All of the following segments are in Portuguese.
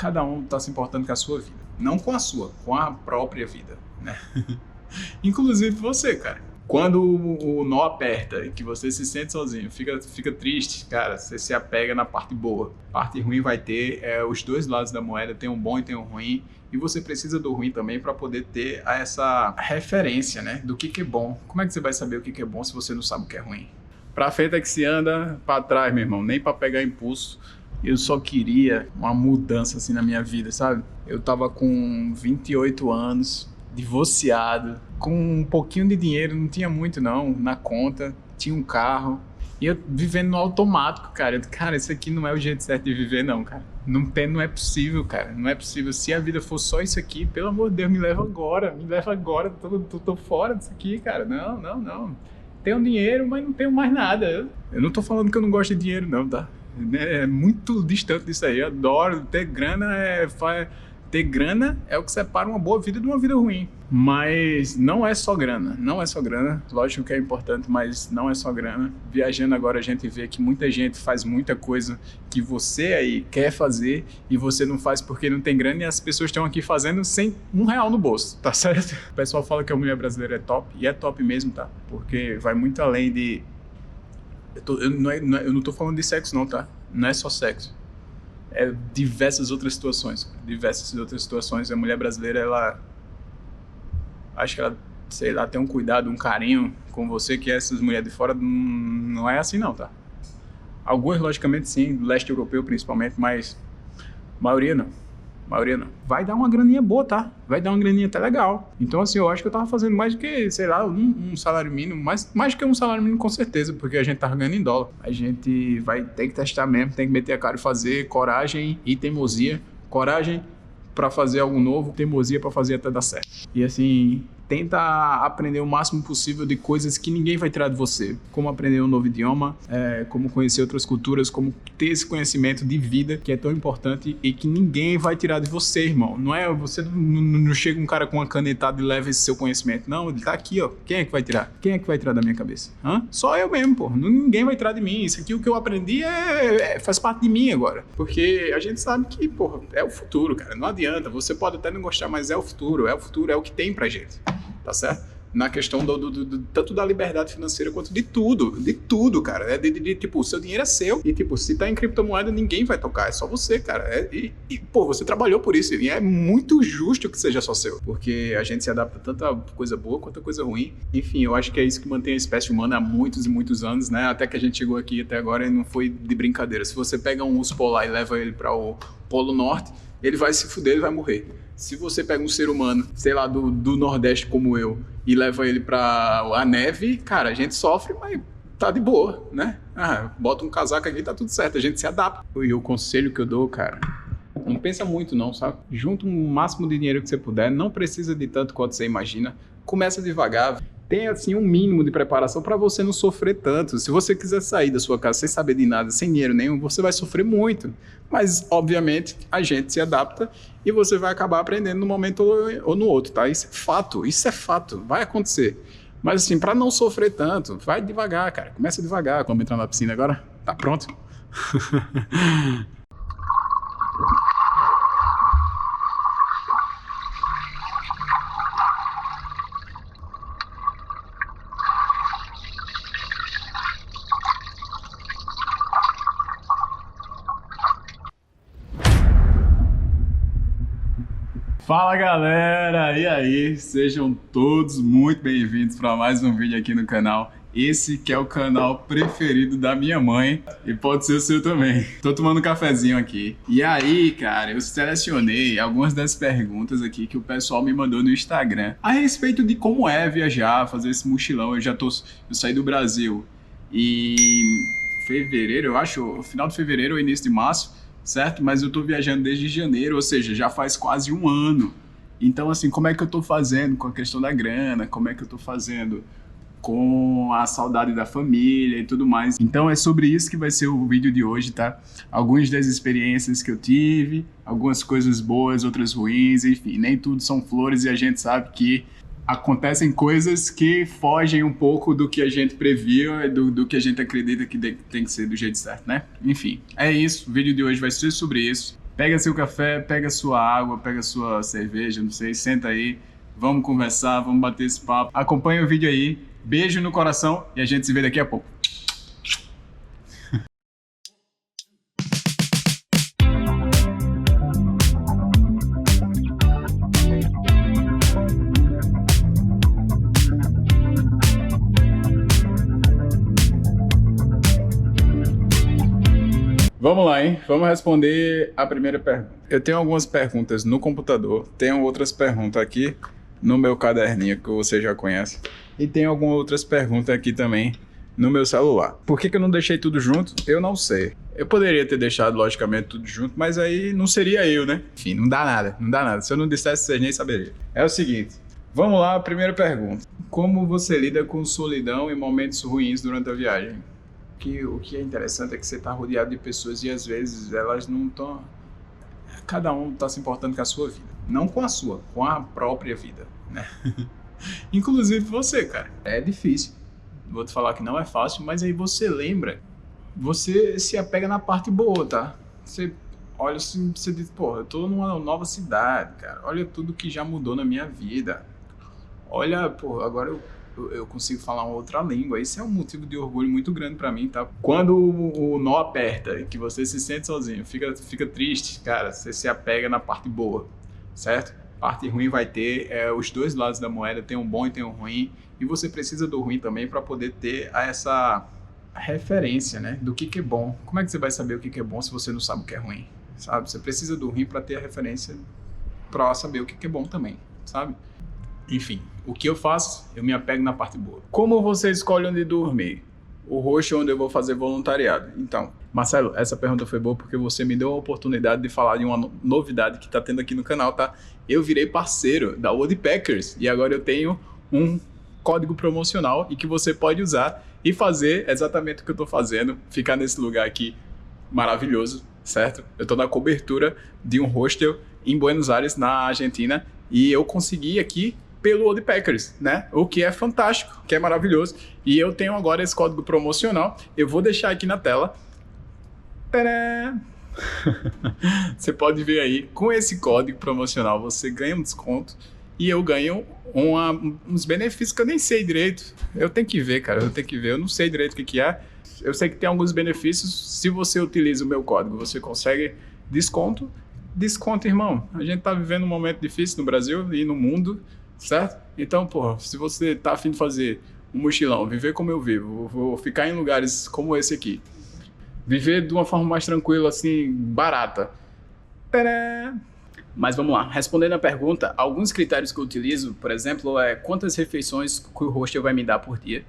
Cada um está se importando com a sua vida. Não com a sua, com a própria vida, né? Inclusive você, cara. Quando o nó aperta e que você se sente sozinho, fica triste, cara, você se apega na parte boa. A parte ruim vai ter os dois lados da moeda, tem um bom e tem um ruim. E você precisa do ruim também para poder ter essa referência, né? Do que é bom. Como é que você vai saber o que é bom se você não sabe o que é ruim? Pra frente é que se anda, pra trás, meu irmão. Nem pra pegar impulso. Eu só queria uma mudança assim na minha vida, sabe? Eu tava com 28 anos, divorciado, com um pouquinho de dinheiro, não tinha muito não, na conta, tinha um carro. E eu vivendo no automático, cara. Cara, isso aqui não é o jeito certo de viver, não, cara. Não é possível, cara. Não é possível. Se a vida for só isso aqui, pelo amor de Deus, me leva agora. Me leva agora. Tô fora disso aqui, cara. Não. Tenho dinheiro, mas não tenho mais nada. Eu não tô falando que eu não gosto de dinheiro, não, tá? É muito distante disso aí. Eu adoro. Ter grana Ter grana é o que separa uma boa vida de uma vida ruim. Mas não é só grana, não é só grana. Lógico que é importante, mas não é só grana. Viajando agora a gente vê que muita gente faz muita coisa que você aí quer fazer e você não faz porque não tem grana e as pessoas estão aqui fazendo sem R$1 no bolso, tá certo? O pessoal fala que a mulher brasileira é top e é top mesmo, tá? Porque vai muito além de... Eu não tô falando de sexo não, tá? Não é só sexo. É diversas outras situações. A mulher brasileira, ela... Acho que ela, sei lá, tem um cuidado, um carinho com você que essas mulheres de fora não é assim não, tá? Algumas, logicamente, sim, do leste europeu principalmente, mas maioria não. Vai dar uma graninha boa, tá? Vai dar uma graninha até legal. Então, assim, eu acho que eu tava fazendo mais do que, sei lá, um salário mínimo. Mais do que um salário mínimo, com certeza, porque a gente tava ganhando em dólar. A gente vai ter que testar mesmo, tem que meter a cara e fazer. Coragem e teimosia. Coragem pra fazer algo novo, teimosia pra fazer até dar certo. E, assim... Tenta aprender o máximo possível de coisas que ninguém vai tirar de você. Como aprender um novo idioma, como conhecer outras culturas, como ter esse conhecimento de vida que é tão importante e que ninguém vai tirar de você, irmão. Não é você não chega um cara com uma canetada e leva esse seu conhecimento. Não, ele tá aqui, ó. Quem é que vai tirar? Quem é que vai tirar da minha cabeça? Hã? Só eu mesmo, pô. Ninguém vai tirar de mim. Isso aqui, o que eu aprendi faz parte de mim agora. Porque a gente sabe que, porra, é o futuro, cara. Não adianta. Você pode até não gostar, mas é o futuro. É o que tem pra gente. Tá certo? Na questão tanto da liberdade financeira quanto de tudo, cara. Tipo, o seu dinheiro é seu e, tipo, se tá em criptomoeda, ninguém vai tocar, é só você, cara. Pô, você trabalhou por isso e é muito justo que seja só seu, porque a gente se adapta tanto a coisa boa quanto a coisa ruim. Enfim, eu acho que é isso que mantém a espécie humana há muitos e muitos anos, né? Até que a gente chegou aqui até agora e não foi de brincadeira. Se você pega um urso polar e leva ele para o Polo Norte, ele vai se fuder, ele vai morrer. Se você pega um ser humano, sei lá, do Nordeste como eu, e leva ele pra a neve, cara, a gente sofre, mas tá de boa, né? Bota um casaco aqui e tá tudo certo, a gente se adapta. E o conselho que eu dou, cara, não pensa muito não, sabe? Junta o máximo de dinheiro que você puder, não precisa de tanto quanto você imagina, começa devagar. Tenha, assim, um mínimo de preparação para você não sofrer tanto. Se você quiser sair da sua casa sem saber de nada, sem dinheiro nenhum, você vai sofrer muito. Mas, obviamente, a gente se adapta e você vai acabar aprendendo no momento ou no outro, tá? Isso é fato, vai acontecer. Mas, assim, para não sofrer tanto, vai devagar, cara. Começa devagar. Vamos entrar na piscina agora? Tá pronto? Fala galera, e aí? Sejam todos muito bem-vindos para mais um vídeo aqui no canal. Esse que é o canal preferido da minha mãe e pode ser o seu também. Tô tomando um cafezinho aqui. E aí, cara, eu selecionei algumas das perguntas aqui que o pessoal me mandou no Instagram a respeito de como é viajar, fazer esse mochilão. Eu saí do Brasil em fevereiro, eu acho, final de fevereiro ou início de março. Certo? Mas eu tô viajando desde janeiro, ou seja, já faz quase um ano. Então, assim, como é que eu tô fazendo com a questão da grana? Como é que eu tô fazendo com a saudade da família e tudo mais? Então, é sobre isso que vai ser o vídeo de hoje, tá? Algumas das experiências que eu tive, algumas coisas boas, outras ruins, enfim, nem tudo são flores e a gente sabe que acontecem coisas que fogem um pouco do que a gente previa, do que a gente acredita que tem que ser do jeito certo, né? Enfim, é isso. O vídeo de hoje vai ser sobre isso. Pega seu café, pega sua água, pega sua cerveja, não sei, senta aí, vamos conversar, vamos bater esse papo. Acompanha o vídeo aí, beijo no coração e a gente se vê daqui a pouco. Vamos lá, hein? Vamos responder a primeira pergunta. Eu tenho algumas perguntas no computador, tenho outras perguntas aqui no meu caderninho que você já conhece e tem algumas outras perguntas aqui também no meu celular. Por que eu não deixei tudo junto? Eu não sei. Eu poderia ter deixado, logicamente, tudo junto, mas aí não seria eu, né? Enfim, não dá nada, não dá nada. Se eu não dissesse, vocês nem saberiam. É o seguinte, vamos lá, a primeira pergunta. Como você lida com solidão e momentos ruins durante a viagem? O que é interessante é que você está rodeado de pessoas e às vezes elas não estão... Cada um está se importando com a sua vida. Não com a sua, com a própria vida, né? Inclusive você, cara. É difícil. Vou te falar que não é fácil, mas aí você lembra. Você se apega na parte boa, tá? Você olha assim, você diz, pô, eu tô numa nova cidade, cara. Olha tudo que já mudou na minha vida. Olha, pô, agora eu consigo falar uma outra língua. Isso é um motivo de orgulho muito grande pra mim, tá? Quando o nó aperta, que você se sente sozinho, fica triste, cara, você se apega na parte boa, certo? Parte ruim vai ter, os dois lados da moeda, tem um bom e tem um ruim, e você precisa do ruim também para poder ter essa referência, né, do que é bom. Como é que você vai saber o que é bom se você não sabe o que é ruim, sabe? Você precisa do ruim para ter a referência para saber o que é bom também, sabe? Enfim, o que eu faço? Eu me apego na parte boa. Como você escolhe onde dormir? O hostel onde eu vou fazer voluntariado. Então, Marcelo, essa pergunta foi boa porque você me deu a oportunidade de falar de uma novidade que tá tendo aqui no canal, tá? Eu virei parceiro da Woodpeckers e agora eu tenho um código promocional e que você pode usar e fazer exatamente o que eu tô fazendo, ficar nesse lugar aqui maravilhoso, certo? Eu tô na cobertura de um hostel em Buenos Aires, na Argentina, e eu consegui aqui pelo Woodpeckers, né? O que é fantástico, que é maravilhoso. E eu tenho agora esse código promocional. Eu vou deixar aqui na tela. Tadã! Você pode ver aí, com esse código promocional você ganha um desconto e eu ganho uns benefícios que eu nem sei direito. Eu tenho que ver, cara, eu tenho que ver. Eu não sei direito o que é. Eu sei que tem alguns benefícios. Se você utiliza o meu código, você consegue desconto. Desconto, irmão. A gente tá vivendo um momento difícil no Brasil e no mundo, certo? Então, porra, se você tá a fim de fazer um mochilão, viver como eu vivo, vou ficar em lugares como esse aqui, viver de uma forma mais tranquila, assim, barata. Tadã! Mas vamos lá, respondendo a pergunta, alguns critérios que eu utilizo, por exemplo, é quantas refeições que o hostel vai me dar por dia.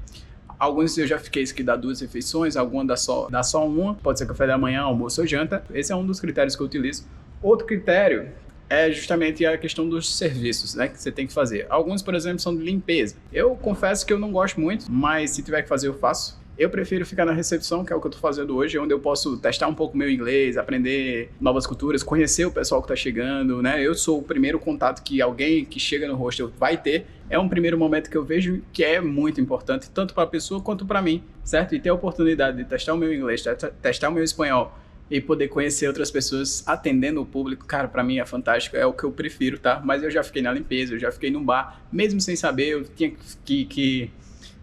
Alguns eu já fiquei que dá 2 refeições, algumas dá só uma, pode ser café da manhã, almoço ou janta. Esse é um dos critérios que eu utilizo. Outro critério é justamente a questão dos serviços, né, que você tem que fazer. Alguns, por exemplo, são de limpeza. Eu confesso que eu não gosto muito, mas se tiver que fazer, eu faço. Eu prefiro ficar na recepção, que é o que eu tô fazendo hoje, onde eu posso testar um pouco meu inglês, aprender novas culturas, conhecer o pessoal que tá chegando, né? Eu sou o primeiro contato que alguém que chega no hostel vai ter. É um primeiro momento que eu vejo que é muito importante, tanto para a pessoa quanto para mim, certo? E ter a oportunidade de testar o meu inglês, testar o meu espanhol, e poder conhecer outras pessoas atendendo o público, cara, pra mim é fantástico, é o que eu prefiro, tá? Mas eu já fiquei na limpeza, eu já fiquei num bar, mesmo sem saber, eu tinha que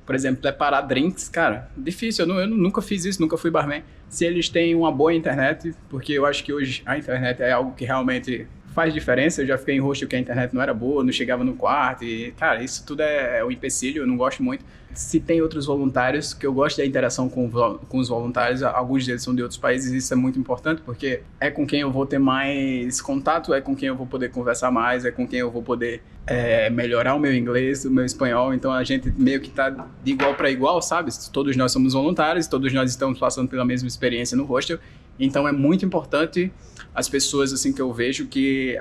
por exemplo, preparar drinks, cara, difícil, eu nunca fiz isso, nunca fui barman. Se eles têm uma boa internet, porque eu acho que hoje a internet é algo que realmente faz diferença, eu já fiquei em hostel que a internet não era boa, não chegava no quarto e, cara, isso tudo é um empecilho, eu não gosto muito. Se tem outros voluntários, que eu gosto da interação com os voluntários, alguns deles são de outros países, isso é muito importante, porque é com quem eu vou ter mais contato, é com quem eu vou poder conversar mais, é com quem eu vou poder melhorar o meu inglês, o meu espanhol, então a gente meio que tá de igual para igual, sabe? Todos nós somos voluntários, todos nós estamos passando pela mesma experiência no hostel, então é muito importante as pessoas assim que eu vejo que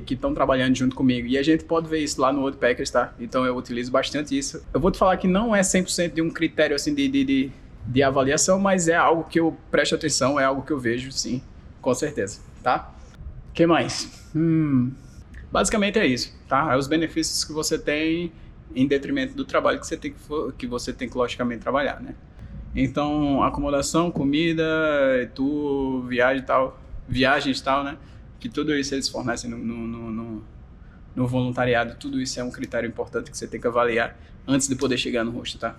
estão trabalhando junto comigo. E a gente pode ver isso lá no Woodpeckers, tá? Então eu utilizo bastante isso. Eu vou te falar que não é 100% de um critério assim de avaliação, mas é algo que eu presto atenção, é algo que eu vejo, sim, com certeza, tá? O que mais? Basicamente é isso, tá? É os benefícios que você tem em detrimento do trabalho que você tem que logicamente trabalhar, né? Então, acomodação, comida, viagem e tal, viagens e tal, né? Que tudo isso eles fornecem no voluntariado. Tudo isso é um critério importante que você tem que avaliar antes de poder chegar no rosto, tá?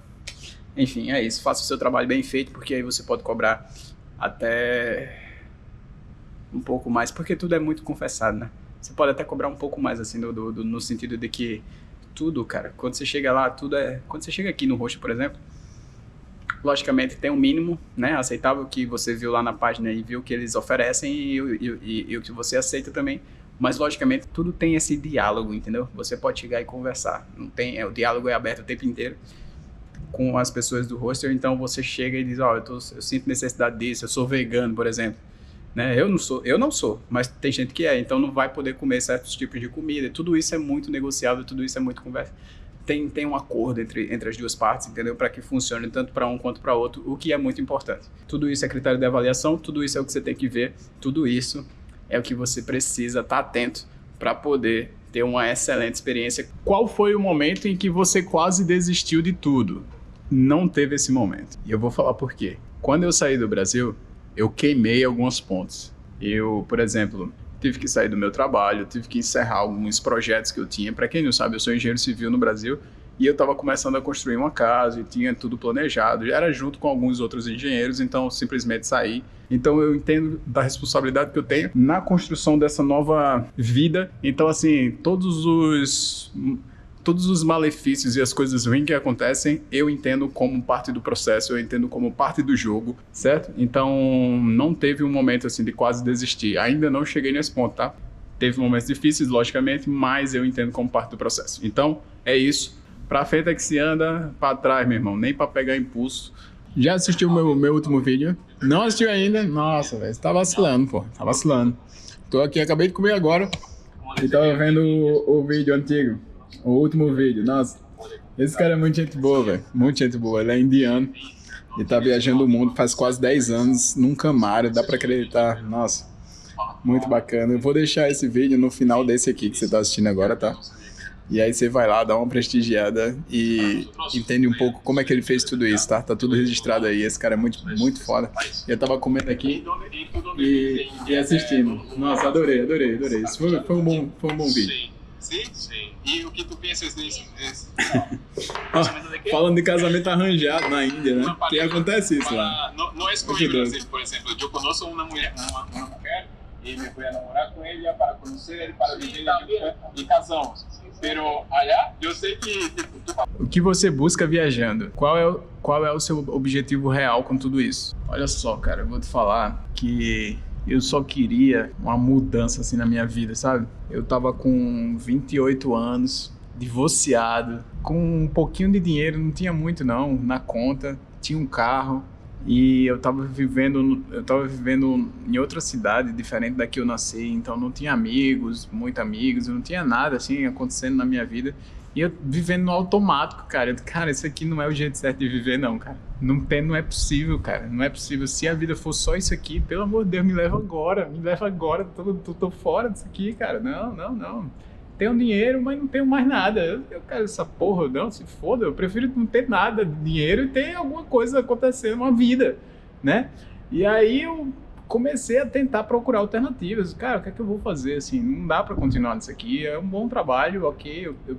Enfim, é isso. Faça o seu trabalho bem feito, porque aí você pode cobrar até um pouco mais, porque tudo é muito confessado, né? Você pode até cobrar um pouco mais, assim, no sentido de que tudo, cara, quando você chega lá, tudo é... Quando você chega aqui no rosto, por exemplo, logicamente tem um mínimo, né, aceitável, que você viu lá na página e viu que eles oferecem e o que você aceita também. Mas, logicamente, tudo tem esse diálogo, entendeu? Você pode chegar e conversar. Não tem, o diálogo é aberto o tempo inteiro com as pessoas do hostel. Então, você chega e diz, ó, eu sinto necessidade disso, eu sou vegano, por exemplo. Né? Eu não sou, mas tem gente que é. Então, não vai poder comer certos tipos de comida. Tudo isso é muito negociável, tudo isso é muito conversa. Tem um acordo entre as duas partes, entendeu? Para que funcione tanto para um quanto para outro, o que é muito importante. Tudo isso é critério de avaliação, tudo isso é o que você tem que ver, tudo isso é o que você precisa estar atento para poder ter uma excelente experiência. Qual foi o momento em que você quase desistiu de tudo? Não teve esse momento. E eu vou falar por quê. Quando eu saí do Brasil, eu queimei alguns pontos. Eu, por exemplo, tive que sair do meu trabalho, tive que encerrar alguns projetos que eu tinha. Para quem não sabe, eu sou engenheiro civil no Brasil e eu estava começando a construir uma casa e tinha tudo planejado. Já era junto com alguns outros engenheiros, então simplesmente saí. Então eu entendo da responsabilidade que eu tenho na construção dessa nova vida. Então, assim, todos os malefícios e as coisas ruins que acontecem, eu entendo como parte do processo, eu entendo como parte do jogo, certo? Então, não teve um momento assim de quase desistir. Ainda não cheguei nesse ponto, tá? Teve momentos difíceis, logicamente, mas eu entendo como parte do processo. Então, é isso. Pra frente é que se anda, pra trás, meu irmão. Nem pra pegar impulso. Já assistiu o meu último vídeo? Não assistiu ainda? Nossa, velho, você tá vacilando, pô. Tá vacilando. Tô aqui, acabei de comer agora e tava vendo o vídeo antigo. O último vídeo, nossa, esse cara é muito gente boa, velho, muito gente boa, ele é indiano e tá viajando o mundo faz quase 10 anos num Camaro, dá pra acreditar, nossa, muito bacana. Eu vou deixar esse vídeo no final desse aqui que você tá assistindo agora, tá? E aí você vai lá, dá uma prestigiada e entende um pouco como é que ele fez tudo isso, tá? Tá tudo registrado aí, esse cara é muito, muito foda. Eu tava comendo aqui e assistindo, nossa, adorei. Isso foi um bom vídeo. Sim. E o que tu pensas disso? Falando de casamento arranjado na Índia, né? Que acontece isso lá. Não é como en Brasil, por exemplo. Eu conheço uma mulher e me fui a namorar com ela para conhecer ele, para viver e casamos. Pero allá, eu sei que O que você busca viajando? Qual é o seu objetivo real com tudo isso? Olha só, cara, eu vou te falar que eu só queria uma mudança assim na minha vida, sabe? Eu tava com 28 anos, divorciado, com um pouquinho de dinheiro, não tinha muito não, na conta, tinha um carro e eu tava vivendo em outra cidade, diferente da que eu nasci, então não tinha muitos amigos, não tinha nada assim acontecendo na minha vida. E eu vivendo no automático, cara. Cara, isso aqui não é o jeito certo de viver, não, cara. Não é possível, cara. Não é possível. Se a vida for só isso aqui, pelo amor de Deus, me leva agora. Tô fora disso aqui, cara. Não. Tenho dinheiro, mas não tenho mais nada. Eu quero essa porra, não, se foda. Eu prefiro não ter nada de dinheiro e ter alguma coisa acontecendo na vida, né? E aí eu comecei a tentar procurar alternativas. Cara, o que é que eu vou fazer, assim? Não dá pra continuar nisso aqui. É um bom trabalho, ok. Eu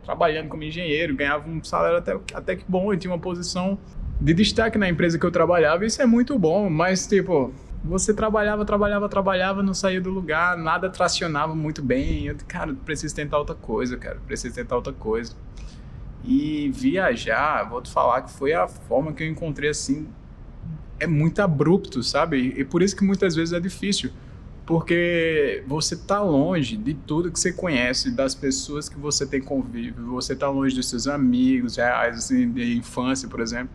trabalhando como engenheiro, ganhava um salário até que bom, eu tinha uma posição de destaque na empresa que eu trabalhava, isso é muito bom, mas tipo, você trabalhava, não saía do lugar, nada tracionava muito bem, cara, preciso tentar outra coisa, E viajar, vou te falar que foi a forma que eu encontrei assim, é muito abrupto, sabe? E por isso que muitas vezes é difícil. Porque você tá longe de tudo que você conhece, das pessoas que você tem convívio, você tá longe dos seus amigos reais, assim, de infância, por exemplo.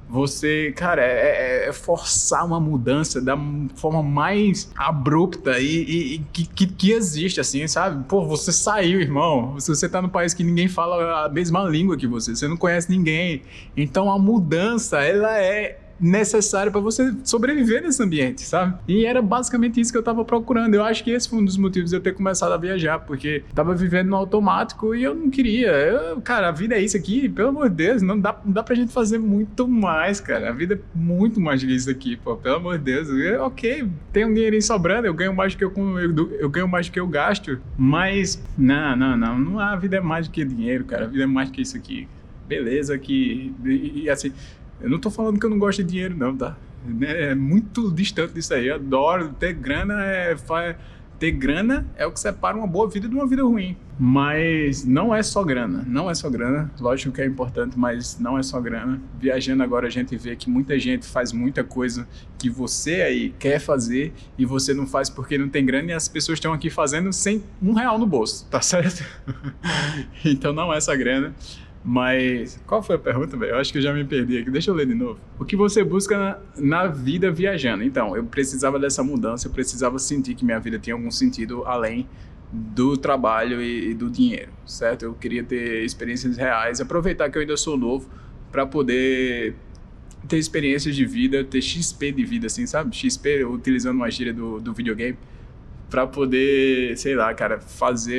Você, cara, é forçar uma mudança da forma mais abrupta e que existe, assim, sabe? Pô, você saiu, irmão. Se você tá num país que ninguém fala a mesma língua que você não conhece ninguém. Então a mudança, ela é necessário para você sobreviver nesse ambiente, sabe? E era basicamente isso que eu tava procurando. Eu acho que esse foi um dos motivos de eu ter começado a viajar, porque tava vivendo no automático e eu não queria. Cara, a vida é isso aqui, pelo amor de Deus, não dá pra gente fazer muito mais, cara. A vida é muito mais do que isso aqui, pô, pelo amor de Deus. Ok, tem um dinheirinho sobrando, eu ganho mais do que eu ganho mais do que eu gasto, mas não, a vida é mais do que dinheiro, cara. A vida é mais do que isso aqui. Beleza que... E assim, eu não tô falando que eu não gosto de dinheiro, não, tá? É muito distante disso aí. Eu adoro ter grana, ter grana é o que separa uma boa vida de uma vida ruim. Mas não é só grana, não é só grana. Lógico que é importante, mas não é só grana. Viajando agora a gente vê que muita gente faz muita coisa que você aí quer fazer e você não faz porque não tem grana, e as pessoas estão aqui fazendo sem R$1 no bolso, tá certo? Então não é só grana. Mas qual foi a pergunta, velho? Eu acho que eu já me perdi aqui. Deixa eu ler de novo. O que você busca na vida viajando? Então, eu precisava dessa mudança, eu precisava sentir que minha vida tinha algum sentido além do trabalho e do dinheiro, certo? Eu queria ter experiências reais, aproveitar que eu ainda sou novo para poder ter experiências de vida, ter XP de vida, assim, sabe? XP, utilizando uma gíria do videogame, para poder, sei lá, cara,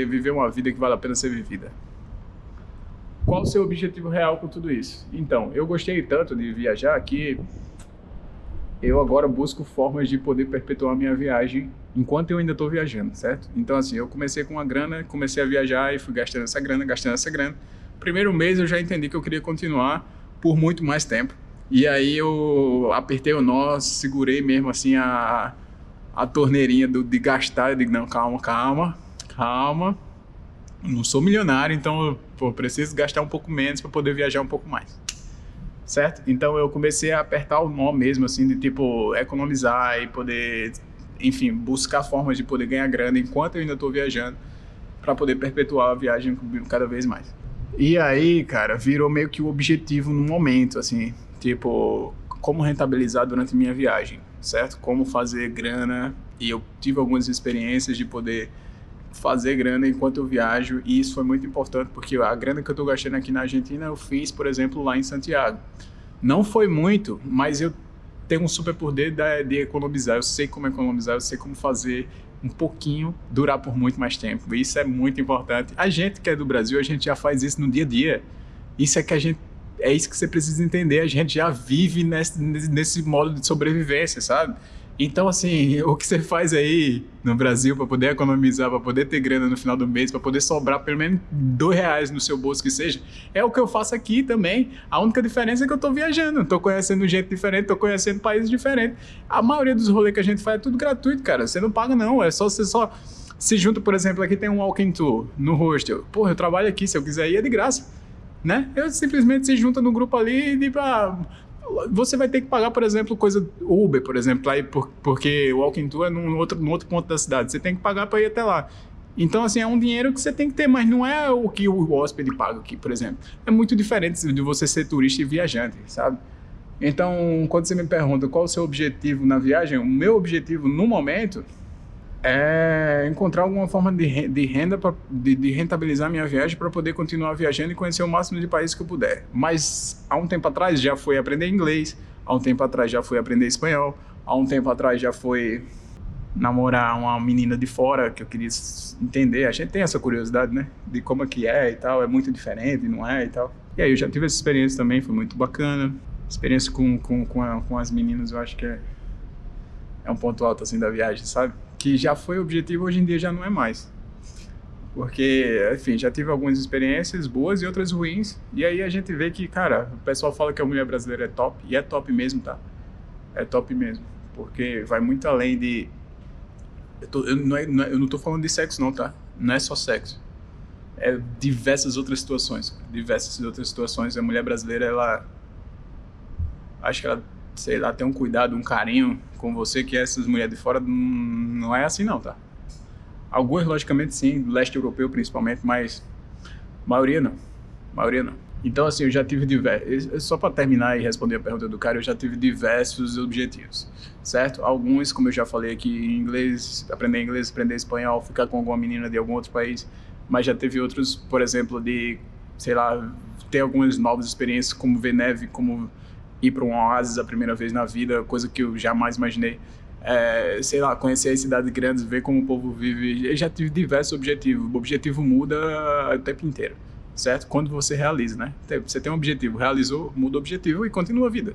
viver uma vida que vale a pena ser vivida. Qual o seu objetivo real com tudo isso? Então, eu gostei tanto de viajar que eu agora busco formas de poder perpetuar minha viagem enquanto eu ainda estou viajando, certo? Então, assim, eu comecei com uma grana, comecei a viajar e fui gastando essa grana. Primeiro mês eu já entendi que eu queria continuar por muito mais tempo. E aí eu apertei o nó, segurei mesmo assim a torneirinha de gastar. Eu digo, não, calma. Não sou milionário, então eu preciso gastar um pouco menos para poder viajar um pouco mais, certo? Então eu comecei a apertar o nó mesmo, assim, de tipo, economizar e poder, enfim, buscar formas de poder ganhar grana enquanto eu ainda estou viajando, para poder perpetuar a viagem cada vez mais. E aí, cara, virou meio que o objetivo no momento, assim, tipo, como rentabilizar durante minha viagem, certo? Como fazer grana, e eu tive algumas experiências de poder fazer grana enquanto eu viajo, e isso foi muito importante porque a grana que eu tô gastando aqui na Argentina eu fiz, por exemplo, lá em Santiago. Não foi muito, mas eu tenho um super poder de economizar. Eu sei como economizar, eu sei como fazer um pouquinho durar por muito mais tempo. Isso é muito importante. A gente que é do Brasil, a gente já faz isso no dia a dia. Isso é isso que você precisa entender. A gente já vive nesse modo de sobrevivência, sabe? Então, assim, o que você faz aí no Brasil para poder economizar, para poder ter grana no final do mês, para poder sobrar pelo menos R$2 no seu bolso que seja, é o que eu faço aqui também. A única diferença é que eu tô viajando, tô conhecendo gente diferente, tô conhecendo países diferentes. A maioria dos rolês que a gente faz é tudo gratuito, cara. Você não paga não, você só se junta, por exemplo, aqui tem um walking tour no hostel. Porra, eu trabalho aqui, se eu quiser ir é de graça, né? Eu simplesmente se junta no grupo ali e digo, você vai ter que pagar, por exemplo, coisa Uber, por exemplo, aí porque o walking tour é num outro ponto da cidade. Você tem que pagar para ir até lá. Então, assim, é um dinheiro que você tem que ter, mas não é o que o hóspede paga aqui, por exemplo. É muito diferente de você ser turista e viajante, sabe? Então, quando você me pergunta qual o seu objetivo na viagem, o meu objetivo no momento é encontrar alguma forma de renda, de rentabilizar minha viagem para poder continuar viajando e conhecer o máximo de países que eu puder. Mas há um tempo atrás já foi aprender inglês, há um tempo atrás já foi aprender espanhol, há um tempo atrás já foi namorar uma menina de fora que eu queria entender. A gente tem essa curiosidade, né? De como é que é e tal, é muito diferente, não é e tal. E aí eu já tive essa experiência também, foi muito bacana. Experiência com as meninas eu acho que é um ponto alto assim da viagem, sabe? Que já foi o objetivo, hoje em dia já não é mais. Porque, enfim, já tive algumas experiências boas e outras ruins. E aí a gente vê que, cara, o pessoal fala que a mulher brasileira é top. E é top mesmo, tá? É top mesmo. Porque vai muito além de... Eu não tô falando de sexo não, tá? Não é só sexo. É diversas outras situações. Diversas outras situações. A mulher brasileira, ela... Acho que ela... sei lá, tem um cuidado, um carinho com você que essas mulheres de fora não é assim não, tá? Algumas, logicamente, sim, do leste europeu principalmente, mas maioria não. Então, assim, eu já tive diversos... Só para terminar e responder a pergunta do cara, eu já tive diversos objetivos, certo? Alguns, como eu já falei aqui, inglês, aprender espanhol, ficar com alguma menina de algum outro país, mas já teve outros, por exemplo, de, sei lá, ter algumas novas experiências, como ver neve, como ir para um oásis a primeira vez na vida, coisa que eu jamais imaginei. Sei lá, conhecer as cidades grandes, ver como o povo vive. Eu já tive diversos objetivos. O objetivo muda o tempo inteiro, certo? Quando você realiza, né? Você tem um objetivo, realizou, muda o objetivo e continua a vida.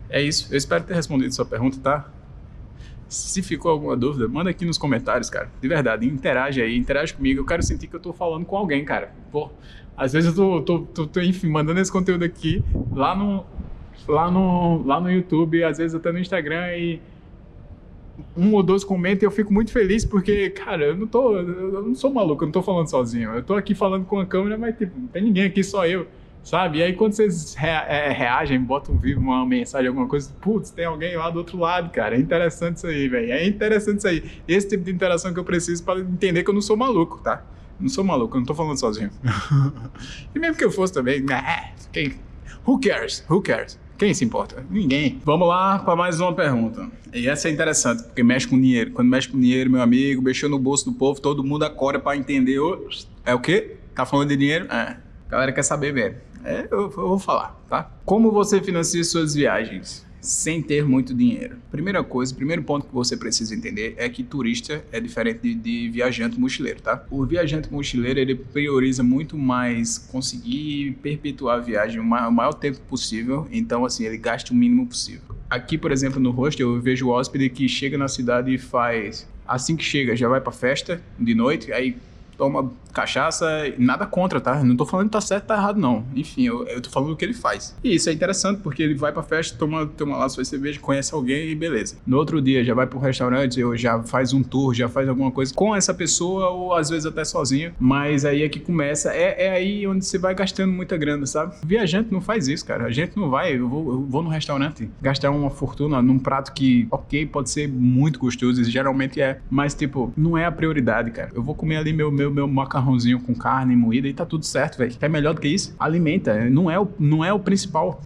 É isso. Eu espero ter respondido sua pergunta, tá? Se ficou alguma dúvida, manda aqui nos comentários, cara. De verdade, interage aí, interage comigo. Eu quero sentir que eu tô falando com alguém, cara. Pô, às vezes eu tô enfim, mandando esse conteúdo aqui lá no YouTube, às vezes até no Instagram, e um ou dois comentam e eu fico muito feliz porque, cara, eu não sou maluco, eu não tô falando sozinho. Eu tô aqui falando com a câmera, mas tipo, não tem ninguém aqui, só eu. Sabe? E aí quando vocês reagem, botam vivo uma mensagem, alguma coisa, putz, tem alguém lá do outro lado, cara. É interessante isso aí, velho. É interessante isso aí. Esse tipo de interação que eu preciso para entender que eu não sou maluco, tá? Não sou maluco, eu não tô falando sozinho. E mesmo que eu fosse também, who cares? Who cares? Quem se importa? Ninguém. Vamos lá para mais uma pergunta. E essa é interessante, porque mexe com dinheiro. Quando mexe com dinheiro, meu amigo, mexeu no bolso do povo, todo mundo acorda para entender. É o quê? Tá falando de dinheiro? A galera quer saber mesmo. Eu vou falar, tá? Como você financia suas viagens sem ter muito dinheiro? Primeira coisa, primeiro ponto que você precisa entender é que turista é diferente de viajante mochileiro, tá? O viajante mochileiro, ele prioriza muito mais conseguir perpetuar a viagem o maior tempo possível, então assim, ele gasta o mínimo possível. Aqui, por exemplo, no hostel, eu vejo o hóspede que chega na cidade e faz... Assim que chega, já vai pra festa de noite, aí toma cachaça, nada contra, tá? Não tô falando que tá certo, tá errado, não. Enfim, eu tô falando o que ele faz. E isso é interessante, porque ele vai pra festa, toma lá sua cerveja, conhece alguém e beleza. No outro dia, já vai pro restaurante, ou já faz um tour, já faz alguma coisa com essa pessoa, ou às vezes até sozinho. Mas aí é que começa, é aí onde você vai gastando muita grana, sabe? Viajante não faz isso, cara. A gente não vai, eu vou no restaurante gastar uma fortuna num prato que, ok, pode ser muito gostoso, e geralmente é, mas tipo, não é a prioridade, cara. Eu vou comer ali meu macarrãozinho com carne moída e tá tudo certo, velho. É melhor do que isso? Alimenta. Não é o principal.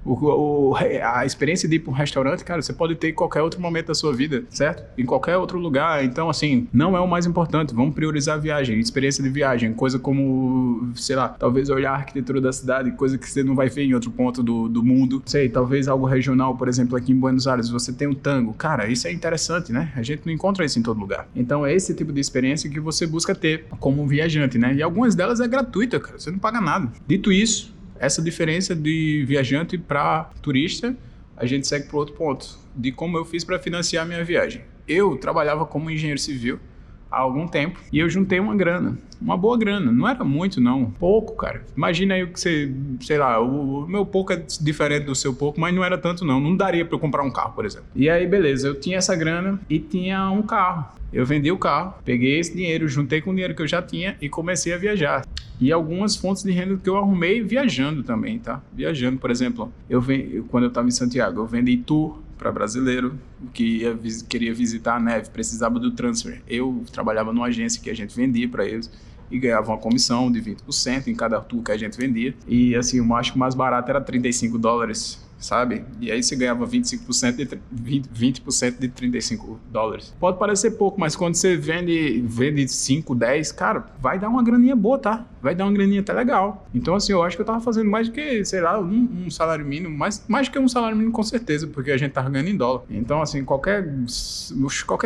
A experiência de ir pra um restaurante, cara, você pode ter em qualquer outro momento da sua vida, certo? Em qualquer outro lugar. Então, assim, não é o mais importante. Vamos priorizar a viagem, experiência de viagem, coisa como, sei lá, talvez olhar a arquitetura da cidade, coisa que você não vai ver em outro ponto do mundo. Sei, talvez algo regional, por exemplo, aqui em Buenos Aires, você tem um tango. Cara, isso é interessante, né? A gente não encontra isso em todo lugar. Então, é esse tipo de experiência que você busca ter como um viajante, né? E algumas delas é gratuita, cara. Você não paga nada. Dito isso, essa diferença de viajante para turista, a gente segue para outro ponto, de como eu fiz para financiar a minha viagem. Eu trabalhava como engenheiro civil há algum tempo e eu juntei uma grana, uma boa grana. Não era muito, não. Pouco, cara. Imagina aí o que você, sei lá, o meu pouco é diferente do seu pouco, mas não era tanto, não. Não daria para eu comprar um carro, por exemplo. E aí, beleza, eu tinha essa grana e tinha um carro. Eu vendi o carro, peguei esse dinheiro, juntei com o dinheiro que eu já tinha e comecei a viajar. E algumas fontes de renda que eu arrumei viajando também, tá? Viajando, por exemplo, quando eu estava em Santiago, eu vendi tour para brasileiro que queria visitar a neve, precisava do transfer. Eu trabalhava numa agência que a gente vendia para eles e ganhava uma comissão de 20% em cada tour que a gente vendia. E assim, eu acho que o mais barato era $35, sabe? E aí você ganhava 20% de $35. Pode parecer pouco, mas quando você vende 5, 10, cara, vai dar uma graninha boa, tá? Vai dar uma graninha até legal. Então, assim, eu acho que eu tava fazendo mais do que, sei lá, um salário mínimo, mais do que um salário mínimo com certeza, porque a gente tava ganhando em dólar. Então, assim, qualquer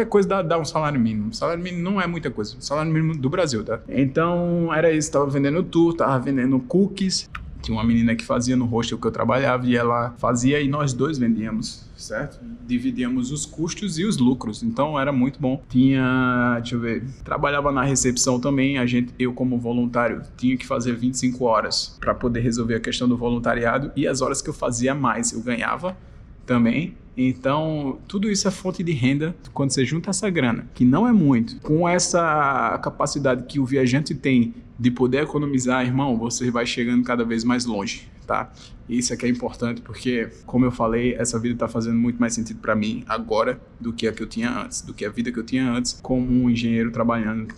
coisa dá um salário mínimo. O salário mínimo não é muita coisa. O salário mínimo do Brasil, tá? Então, era isso. Tava vendendo tour, tava vendendo cookies. Tinha uma menina que fazia no hostel que eu trabalhava e ela fazia e nós dois vendíamos, certo? Dividíamos os custos e os lucros, então era muito bom. Deixa eu ver, trabalhava na recepção também, eu como voluntário tinha que fazer 25 horas para poder resolver a questão do voluntariado e as horas que eu fazia mais eu ganhava também. Então, tudo isso é fonte de renda quando você junta essa grana, que não é muito, com essa capacidade que o viajante tem de poder economizar, irmão, você vai chegando cada vez mais longe, tá? Isso aqui é importante porque, como eu falei, essa vida tá fazendo muito mais sentido para mim agora do que a que eu tinha antes, do que a vida que eu tinha antes como um engenheiro trabalhando.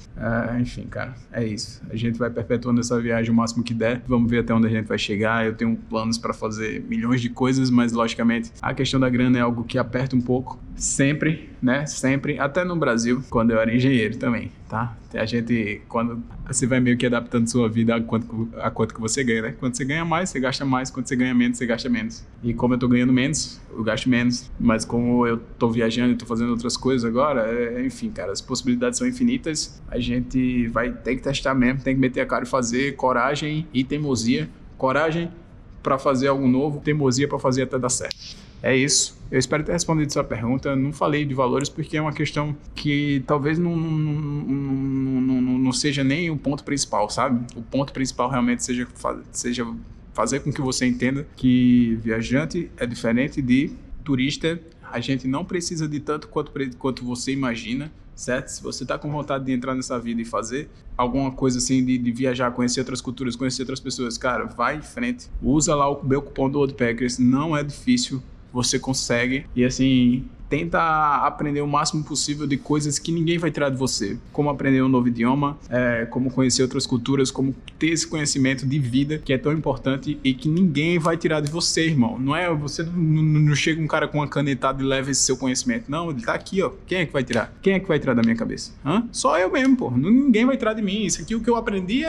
Enfim, cara, é isso. A gente vai perpetuando essa viagem o máximo que der. Vamos ver até onde a gente vai chegar. Eu tenho planos para fazer milhões de coisas, mas logicamente a questão da grana é algo que aperta um pouco, Sempre, né? Sempre, até no Brasil, quando eu era engenheiro também, tá? A gente, quando você vai meio que adaptando sua vida a quanto que você ganha, né? Quando você ganha mais, você gasta mais. Quando você ganha menos, você gasta menos. E como eu tô ganhando menos, eu gasto menos. Mas como eu tô viajando e tô fazendo outras coisas agora, enfim, cara, as possibilidades são infinitas. A gente vai ter que testar mesmo, tem que meter a cara e fazer, coragem e teimosia. Coragem para fazer algo novo, teimosia para fazer até dar certo. É isso. Eu espero ter respondido sua pergunta. Eu não falei de valores porque é uma questão que talvez não seja nem o ponto principal, sabe? O ponto principal realmente seja fazer com que você entenda que viajante é diferente de turista. A gente não precisa de tanto quanto você imagina, certo? Se você está com vontade de entrar nessa vida e fazer alguma coisa assim, de viajar, conhecer outras culturas, conhecer outras pessoas, cara, vai em frente. Usa lá o meu cupom do Woodpeckers. Não é difícil. Você consegue e assim, tenta aprender o máximo possível de coisas que ninguém vai tirar de você, como aprender um novo idioma, como conhecer outras culturas, como ter esse conhecimento de vida que é tão importante e que ninguém vai tirar de você, irmão. Não é, você não chega um cara com uma canetada e leva esse seu conhecimento, não, ele tá aqui, ó. Quem é que vai tirar? Quem é que vai tirar da minha cabeça? Só eu mesmo, pô. Ninguém vai tirar de mim. Isso aqui, o que eu aprendi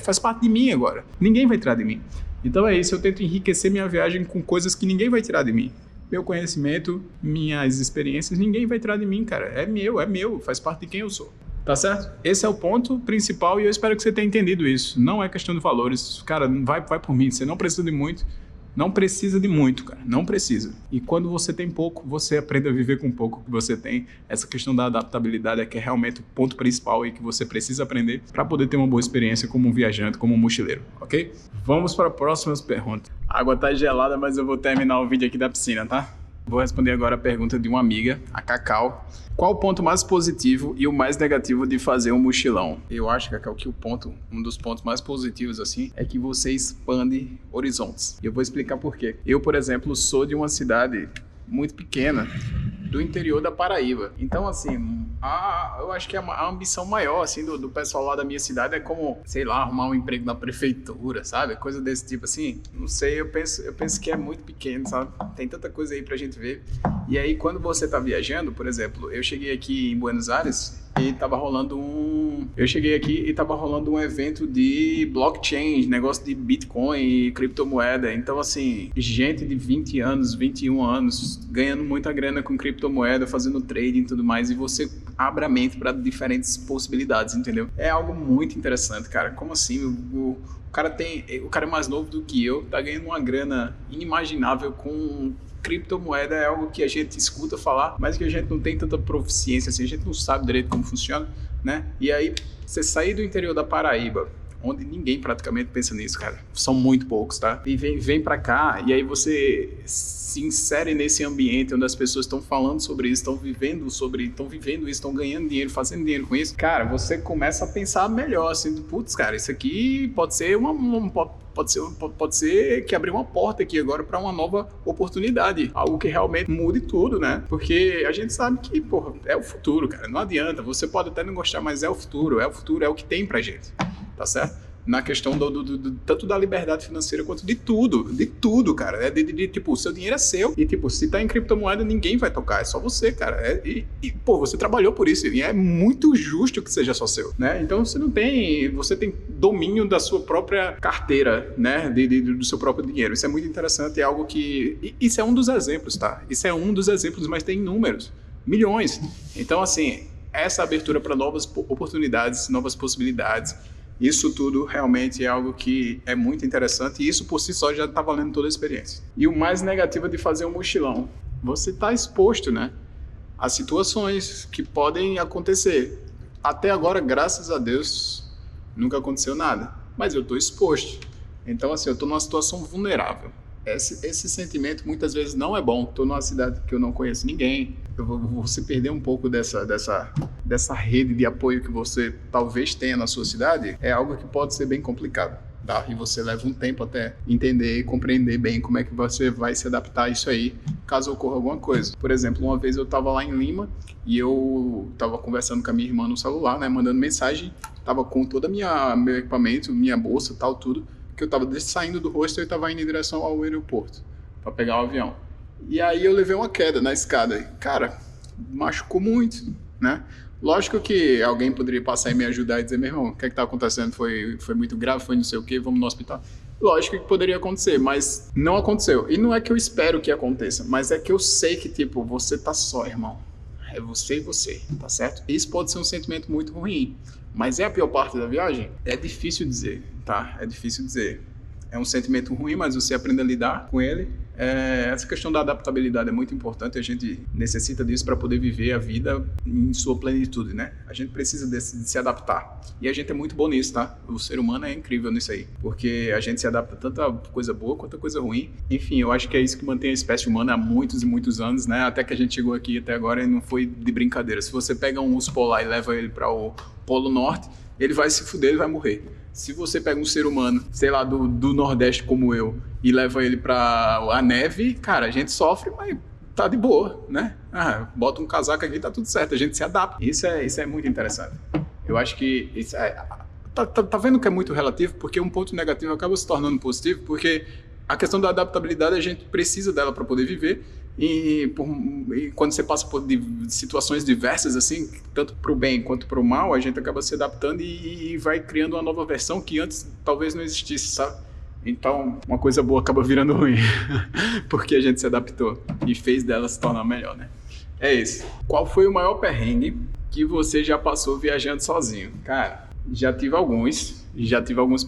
faz parte de mim agora. Ninguém vai tirar de mim. Então é isso, eu tento enriquecer minha viagem com coisas que ninguém vai tirar de mim. Meu conhecimento, minhas experiências, ninguém vai tirar de mim, cara. É meu, faz parte de quem eu sou. Tá certo? Esse é o ponto principal e eu espero que você tenha entendido isso. Não é questão de valores. Cara, vai por mim, você não precisa de muito. Não precisa de muito, cara. Não precisa. E quando você tem pouco, você aprende a viver com pouco que você tem. Essa questão da adaptabilidade é que é realmente o ponto principal e que você precisa aprender para poder ter uma boa experiência como um viajante, como um mochileiro, ok? Vamos para a próxima pergunta. A água tá gelada, mas eu vou terminar o vídeo aqui da piscina, tá? Vou responder agora a pergunta de uma amiga, a Cacau. Qual o ponto mais positivo e o mais negativo de fazer um mochilão? Eu acho, Cacau, que um dos pontos mais positivos, assim, é que você expande horizontes. E eu vou explicar por quê. Eu, por exemplo, sou de uma cidade muito pequena, do interior da Paraíba. Então, assim, eu acho que a ambição maior, assim, do pessoal lá da minha cidade é como, sei lá, arrumar um emprego na prefeitura, sabe? Coisa desse tipo, assim. Não sei, eu penso que é muito pequeno, sabe? Tem tanta coisa aí pra gente ver. E aí, quando você tá viajando, por exemplo, eu cheguei aqui em Buenos Aires e tava rolando um evento de blockchain, negócio de Bitcoin e criptomoeda. Então, assim, gente de 20 anos, 21 anos, ganhando muita grana com criptomoeda, fazendo trading e tudo mais, e você abre a mente para diferentes possibilidades, entendeu? É algo muito interessante, cara. Como assim? O cara é mais novo do que eu, tá ganhando uma grana inimaginável com criptomoeda. É algo que a gente escuta falar, mas que a gente não tem tanta proficiência, assim, a gente não sabe direito como funciona, né? E aí, você sair do interior da Paraíba, onde ninguém praticamente pensa nisso, cara. São muito poucos, tá? E vem pra cá, e aí você se insere nesse ambiente onde as pessoas estão falando sobre isso, estão vivendo isso, estão ganhando dinheiro, fazendo dinheiro com isso. Cara, você começa a pensar melhor, assim, putz, cara, isso aqui pode ser pode ser que abriu uma porta aqui agora para uma nova oportunidade, algo que realmente mude tudo, né? Porque a gente sabe que, porra, é o futuro, cara. Não adianta, você pode até não gostar, mas é o futuro, é o que tem pra gente. Tá certo? Na questão tanto da liberdade financeira quanto de tudo, cara. Tipo, o seu dinheiro é seu e, tipo, se tá em criptomoeda, ninguém vai tocar, é só você, cara. Pô, você trabalhou por isso e é muito justo que seja só seu, né? Então, você tem domínio da sua própria carteira, né? Do seu próprio dinheiro. Isso é muito interessante, é algo que... Isso é um dos exemplos, tá? Isso é um dos exemplos, mas tem inúmeros, milhões. Então, assim, essa abertura para novas oportunidades, novas possibilidades, isso tudo realmente é algo que é muito interessante e isso por si só já está valendo toda a experiência. E o mais negativo de fazer um mochilão, você está exposto, né, a situações que podem acontecer. Até agora, graças a Deus, nunca aconteceu nada, mas eu estou exposto. Então, assim, eu estou numa situação vulnerável. Esse sentimento muitas vezes não é bom. Estou numa cidade que eu não conheço ninguém. Você perder um pouco dessa rede de apoio que você talvez tenha na sua cidade é algo que pode ser bem complicado, tá? E você leva um tempo até entender e compreender bem como é que você vai se adaptar a isso aí, caso ocorra alguma coisa. Por exemplo, uma vez eu estava lá em Lima e eu estava conversando com a minha irmã no celular, né, mandando mensagem, estava com todo meu equipamento, minha bolsa, tal, tudo, que eu estava saindo do hostel e estava indo em direção ao aeroporto para pegar o avião. E aí eu levei uma queda na escada. Cara, machucou muito, né? Lógico que alguém poderia passar e me ajudar e dizer, meu irmão, o que é que tá acontecendo? Foi muito grave, foi não sei o quê, vamos no hospital. Lógico que poderia acontecer, mas não aconteceu. E não é que eu espero que aconteça, mas é que eu sei que, tipo, você tá só, irmão. É você e você, tá certo? Isso pode ser um sentimento muito ruim, mas é a pior parte da viagem? É difícil dizer, tá? É difícil dizer. É um sentimento ruim, mas você aprende a lidar com ele. Essa questão da adaptabilidade é muito importante, a gente necessita disso para poder viver a vida em sua plenitude, né? A gente precisa de se adaptar. E a gente é muito bom nisso, tá? O ser humano é incrível nisso aí, porque a gente se adapta tanto a coisa boa quanto a coisa ruim. Enfim, eu acho que é isso que mantém a espécie humana há muitos e muitos anos, né? Até que a gente chegou aqui até agora e não foi de brincadeira. Se você pega um urso polar e leva ele para o Polo Norte, ele vai se fuder, ele vai morrer. Se você pega um ser humano, sei lá, do Nordeste como eu, e leva ele pra a neve, cara, a gente sofre, mas tá de boa, né? Bota um casaco aqui, tá tudo certo, a gente se adapta. Isso é muito interessante. Eu acho que isso tá vendo que é muito relativo, porque um ponto negativo acaba se tornando positivo, porque a questão da adaptabilidade, a gente precisa dela para poder viver. E quando você passa por situações diversas, assim, tanto para o bem quanto para o mal, a gente acaba se adaptando e vai criando uma nova versão que antes talvez não existisse, sabe? Então, uma coisa boa acaba virando ruim, porque a gente se adaptou e fez dela se tornar melhor, né? É isso. Qual foi o maior perrengue que você já passou viajando sozinho? Cara, já tive alguns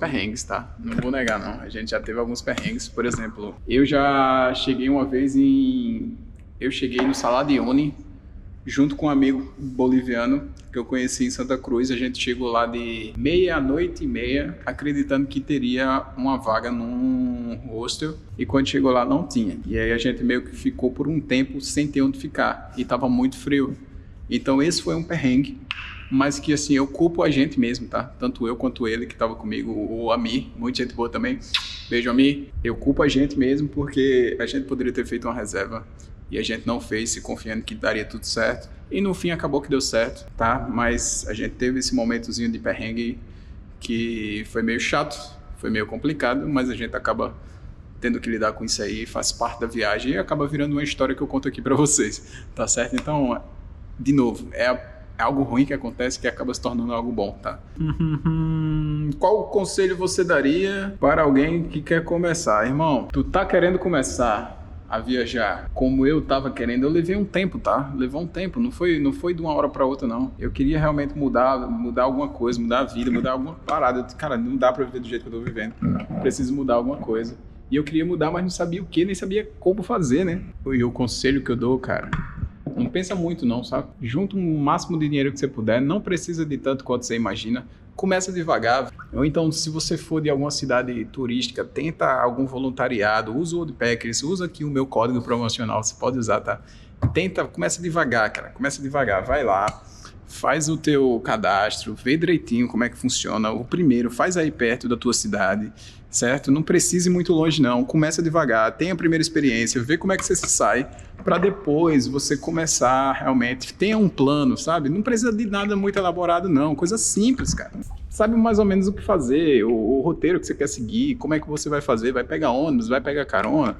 perrengues, tá? Não vou negar, não. A gente já teve alguns perrengues. Por exemplo, eu já cheguei uma vez Eu cheguei no Saladillo, junto com um amigo boliviano que eu conheci em Santa Cruz. A gente chegou lá de meia-noite, acreditando que teria uma vaga num hostel. E quando chegou lá, não tinha. E aí a gente meio que ficou por um tempo sem ter onde ficar. E tava muito frio. Então esse foi um perrengue. Mas que assim, eu culpo a gente mesmo, tá? Tanto eu quanto ele que tava comigo, o Amir, muita gente boa também. Beijo, Amir. Eu culpo a gente mesmo porque a gente poderia ter feito uma reserva e a gente não fez, se confiando que daria tudo certo. E no fim acabou que deu certo, tá? Mas a gente teve esse momentozinho de perrengue que foi meio chato, foi meio complicado, mas a gente acaba tendo que lidar com isso aí, faz parte da viagem e acaba virando uma história que eu conto aqui pra vocês, tá certo? Então, de novo, é algo ruim que acontece que acaba se tornando algo bom, tá? Qual conselho você daria para alguém que quer começar? Irmão, tu tá querendo começar a viajar como eu tava querendo, eu levei um tempo, tá? Levou um tempo, não foi de uma hora para outra, não. Eu queria realmente mudar alguma coisa, mudar a vida, mudar alguma parada. Cara, não dá para viver do jeito que eu tô vivendo. Preciso mudar alguma coisa. E eu queria mudar, mas não sabia o que, nem sabia como fazer, né? E o conselho que eu dou, cara, não pensa muito não, sabe? Junta o máximo de dinheiro que você puder, não precisa de tanto quanto você imagina, começa devagar. Ou então, se você for de alguma cidade turística, tenta algum voluntariado, usa o Woodpeckers, usa aqui o meu código promocional, você pode usar, tá? Começa devagar, cara, começa devagar, vai lá, faz o teu cadastro, vê direitinho como é que funciona. O primeiro, faz aí perto da tua cidade, certo? Não precise ir muito longe não, começa devagar, tenha a primeira experiência, vê como é que você se sai, para depois você começar realmente, tenha um plano, sabe? Não precisa de nada muito elaborado não, coisa simples, cara. Sabe mais ou menos o que fazer, o roteiro que você quer seguir, como é que você vai fazer, vai pegar ônibus, vai pegar carona,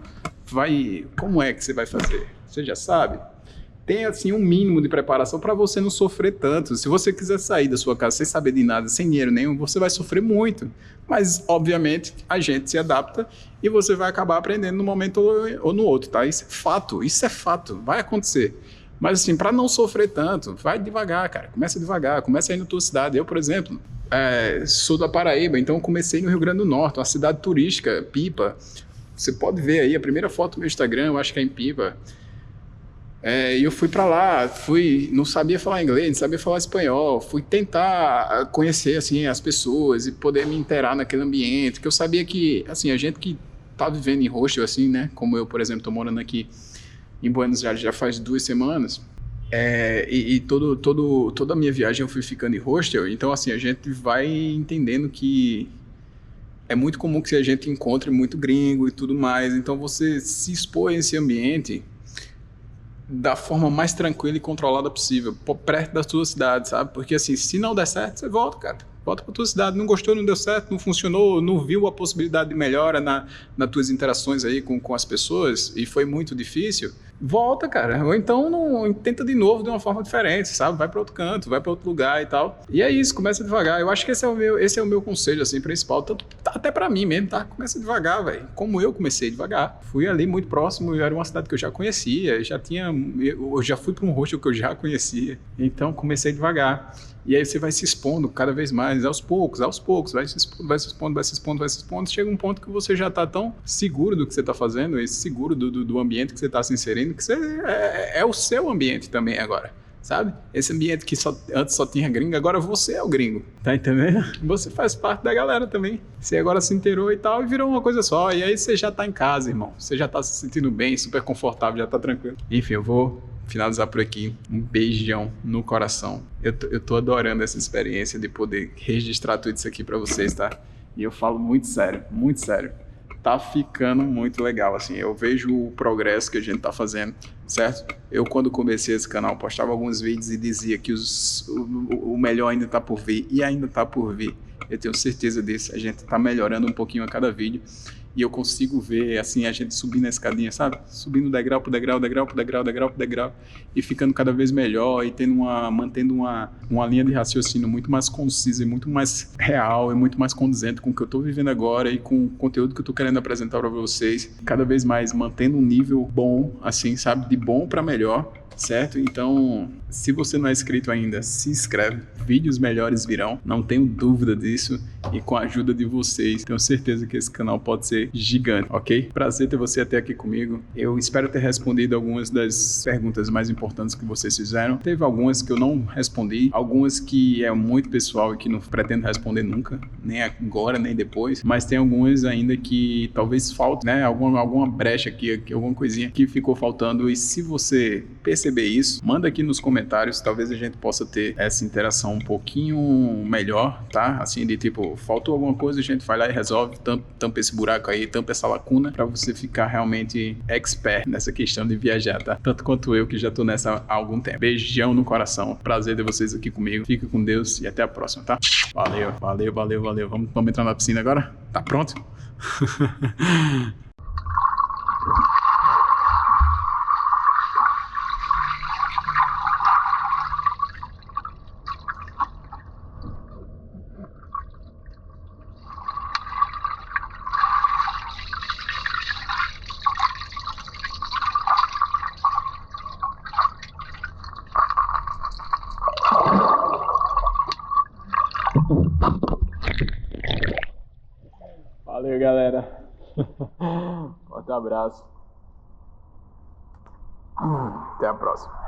como é que você vai fazer? Você já sabe? Tenha assim um mínimo de preparação para você não sofrer tanto. Se você quiser sair da sua casa sem saber de nada, sem dinheiro nenhum, você vai sofrer muito. Mas, obviamente, a gente se adapta e você vai acabar aprendendo no momento ou no outro, tá? Isso é fato, vai acontecer. Mas, assim, para não sofrer tanto, vai devagar, cara. Começa devagar, começa aí na tua cidade. Eu, por exemplo, sou da Paraíba, então comecei no Rio Grande do Norte, uma cidade turística, Pipa. Você pode ver aí, a primeira foto do meu Instagram, eu acho que é em Pipa. E eu fui para lá, não sabia falar inglês, não sabia falar espanhol, fui tentar conhecer assim as pessoas e poder me inteirar naquele ambiente, que eu sabia que assim a gente que tá vivendo em hostel assim, né, como eu, por exemplo, tô morando aqui em Buenos Aires já faz 2 semanas, toda a minha viagem eu fui ficando em hostel, então assim a gente vai entendendo que é muito comum que a gente encontre muito gringo e tudo mais, então você se expõe a esse ambiente da forma mais tranquila e controlada possível, perto da sua cidade, sabe? Porque assim, se não der certo, você volta, cara. Volta pra tua cidade. Não gostou, não deu certo, não funcionou, não viu a possibilidade de melhora nas tuas interações aí com as pessoas e foi muito difícil, volta, cara. Ou então tenta de novo de uma forma diferente, sabe? Vai para outro canto, vai para outro lugar e tal. E é isso, começa devagar. Eu acho que esse é o meu conselho, assim, principal. Tanto, até para mim mesmo, tá? Começa devagar, velho. Como eu comecei devagar. Fui ali muito próximo, era uma cidade que eu já conhecia, eu já fui para um hostel que eu já conhecia. Então comecei devagar. E aí você vai se expondo cada vez mais, aos poucos, vai se expondo, chega um ponto que você já está tão seguro do que você está fazendo, e seguro do ambiente que você está se inserindo, que é o seu ambiente também agora, sabe? Esse ambiente que antes só tinha gringo, agora você é o gringo, tá entendendo? Você faz parte da galera também. Você agora se inteirou e tal, e virou uma coisa só, e aí você já tá em casa, irmão. Você já tá se sentindo bem, super confortável, já tá tranquilo. Enfim, eu vou finalizar por aqui. Um beijão no coração. Eu tô adorando essa experiência de poder registrar tudo isso aqui pra vocês, tá? E eu falo muito sério, muito sério. Tá ficando muito legal, assim. Eu vejo o progresso que a gente tá fazendo, certo? Eu, quando comecei esse canal, postava alguns vídeos e dizia que o melhor ainda tá por vir, e ainda tá por vir. Eu tenho certeza disso. A gente tá melhorando um pouquinho a cada vídeo. E eu consigo ver, assim, a gente subindo a escadinha, sabe? Subindo degrau por degrau, degrau por degrau, degrau por degrau. E ficando cada vez melhor e mantendo uma linha de raciocínio muito mais concisa e muito mais real e muito mais condizente com o que eu tô vivendo agora e com o conteúdo que eu tô querendo apresentar para vocês. Cada vez mais mantendo um nível bom, assim, sabe? De bom para melhor. Certo? Então, se você não é inscrito ainda, se inscreve. Vídeos melhores virão, não tenho dúvida disso. E com a ajuda de vocês, tenho certeza que esse canal pode ser gigante, ok? Prazer ter você até aqui comigo. Eu espero ter respondido algumas das perguntas mais importantes que vocês fizeram. Teve algumas que eu não respondi, algumas que é muito pessoal e que não pretendo responder nunca, nem agora, nem depois. Mas tem algumas ainda que talvez falte, né? Alguma brecha aqui, alguma coisinha que ficou faltando. E se você perceber isso, manda aqui nos comentários, talvez a gente possa ter essa interação um pouquinho melhor, tá? Assim, de tipo, faltou alguma coisa, a gente vai lá e resolve, tampa esse buraco aí, tampa essa lacuna, pra você ficar realmente expert nessa questão de viajar, tá? Tanto quanto eu, que já tô nessa há algum tempo. Beijão no coração, prazer ter vocês aqui comigo, fica com Deus e até a próxima, tá? Valeu, valeu, valeu, valeu. Vamos entrar na piscina agora? Tá pronto? Valeu, galera. Forte abraço. Até a próxima.